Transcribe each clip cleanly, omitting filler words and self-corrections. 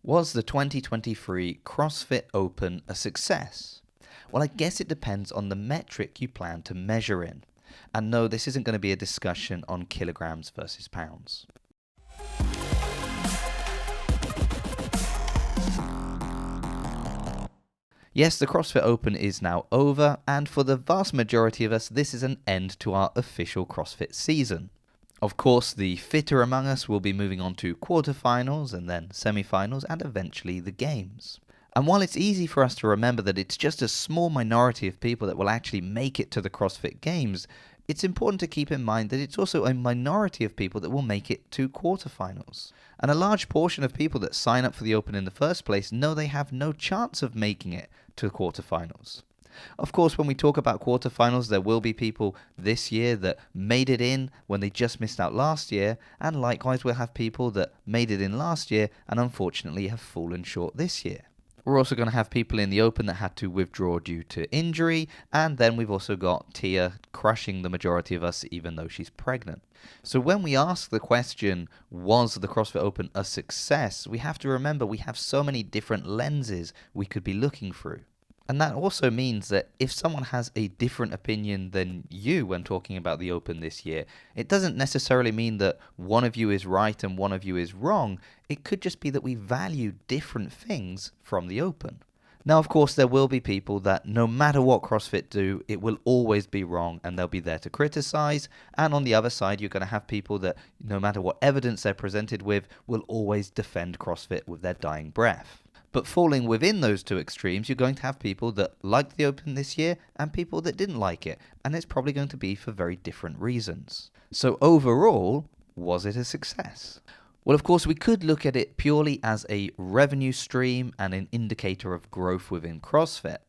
Was the 2023 CrossFit Open a success? Well, I guess it depends on the metric you plan to measure in. And no, this isn't going to be a discussion on kilograms versus pounds. Yes, the CrossFit Open is now over, and for the vast majority of us, this is an end to our official CrossFit season. Of course, the fitter among us will be moving on to quarterfinals and then semifinals and eventually the games. And while it's easy for us to remember that it's just a small minority of people that will actually make it to the CrossFit Games, it's important to keep in mind that it's also a minority of people that will make it to quarterfinals. And a large portion of people that sign up for the Open in the first place know they have no chance of making it to quarterfinals. Of course, when we talk about quarterfinals, there will be people this year that made it in when they just missed out last year, and likewise we'll have people that made it in last year and unfortunately have fallen short this year. We're also going to have people in the Open that had to withdraw due to injury, and then we've also got Tia crushing the majority of us even though she's pregnant. So when we ask the question, was the CrossFit Open a success, we have to remember we have so many different lenses we could be looking through. And that also means that if someone has a different opinion than you when talking about the Open this year, it doesn't necessarily mean that one of you is right and one of you is wrong. It could just be that we value different things from the Open. Now, of course, there will be people that no matter what CrossFit do, it will always be wrong and they'll be there to criticize. And on the other side, you're going to have people that no matter what evidence they're presented with, will always defend CrossFit with their dying breath. But falling within those two extremes, you're going to have people that liked the Open this year and people that didn't like it. And it's probably going to be for very different reasons. So overall, was it a success? Well, of course, we could look at it purely as a revenue stream and an indicator of growth within CrossFit.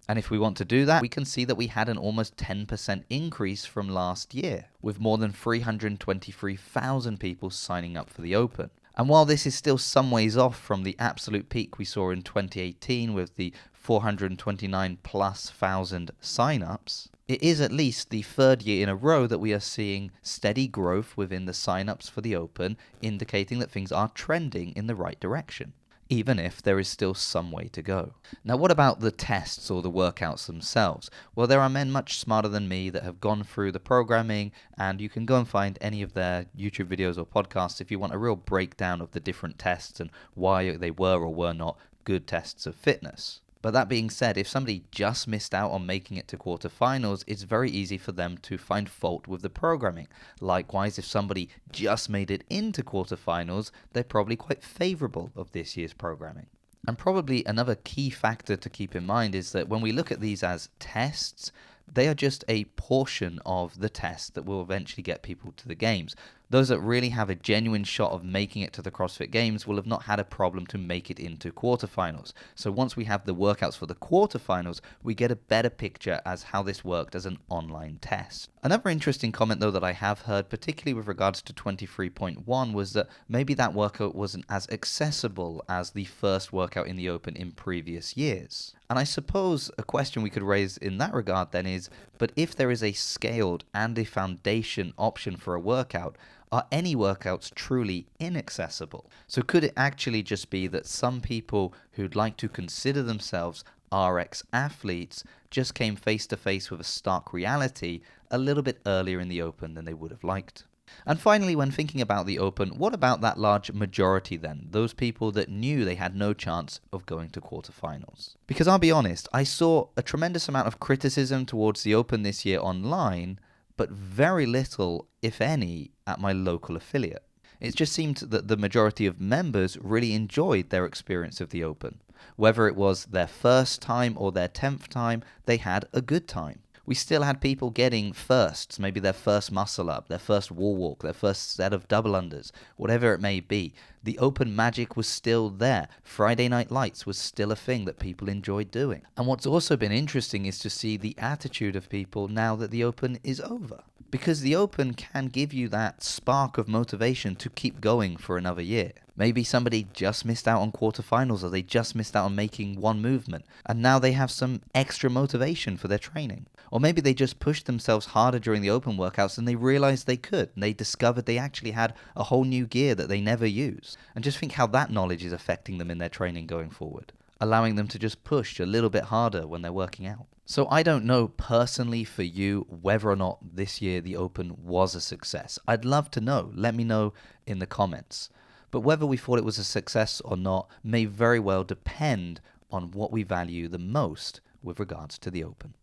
And if we want to do that, we can see that we had an almost 10% increase from last year, with more than 323,000 people signing up for the Open. And while this is still some ways off from the absolute peak we saw in 2018 with the 429 plus thousand signups, it is at least the third year in a row that we are seeing steady growth within the signups for the Open, indicating that things are trending in the right direction, even if there is still some way to go. Now, what about the tests or the workouts themselves? Well, there are men much smarter than me that have gone through the programming, and you can go and find any of their YouTube videos or podcasts if you want a real breakdown of the different tests and why they were or were not good tests of fitness. But that being said, if somebody just missed out on making it to quarterfinals, it's very easy for them to find fault with the programming. Likewise, if somebody just made it into quarterfinals, they're probably quite favorable of this year's programming. And probably another key factor to keep in mind is that when we look at these as tests, they are just a portion of the test that will eventually get people to the games. Those that really have a genuine shot of making it to the CrossFit Games will have not had a problem to make it into quarterfinals. So once we have the workouts for the quarterfinals, we get a better picture as how this worked as an online test. Another interesting comment though that I have heard, particularly with regards to 23.1, was that maybe that workout wasn't as accessible as the first workout in the Open in previous years. And I suppose a question we could raise in that regard then is, but if there is a scaled and a foundation option for a workout, are any workouts truly inaccessible? So could it actually just be that some people who'd like to consider themselves RX athletes just came face to face with a stark reality a little bit earlier in the Open than they would have liked? And finally, when thinking about the Open, what about that large majority then? Those people that knew they had no chance of going to quarterfinals. Because I'll be honest, I saw a tremendous amount of criticism towards the Open this year online, but very little, if any, at my local affiliate. It just seemed that the majority of members really enjoyed their experience of the Open. Whether it was their first time or their 10th time, they had a good time. We still had people getting firsts, maybe their first muscle up, their first wall walk, their first set of double unders, whatever it may be. The Open magic was still there. Friday Night Lights was still a thing that people enjoyed doing. And what's also been interesting is to see the attitude of people now that the Open is over. because the Open can give you that spark of motivation to keep going for another year. Maybe somebody just missed out on quarterfinals, or they just missed out on making one movement, and now they have some extra motivation for their training. Or maybe they just pushed themselves harder during the Open workouts and they realized they could, and they discovered they actually had a whole new gear that they never used. And just think how that knowledge is affecting them in their training going forward, allowing them to just push a little bit harder when they're working out. So I don't know personally for you whether or not this year the Open was a success. I'd love to know. Let me know in the comments. But whether we thought it was a success or not may very well depend on what we value the most with regards to the Open.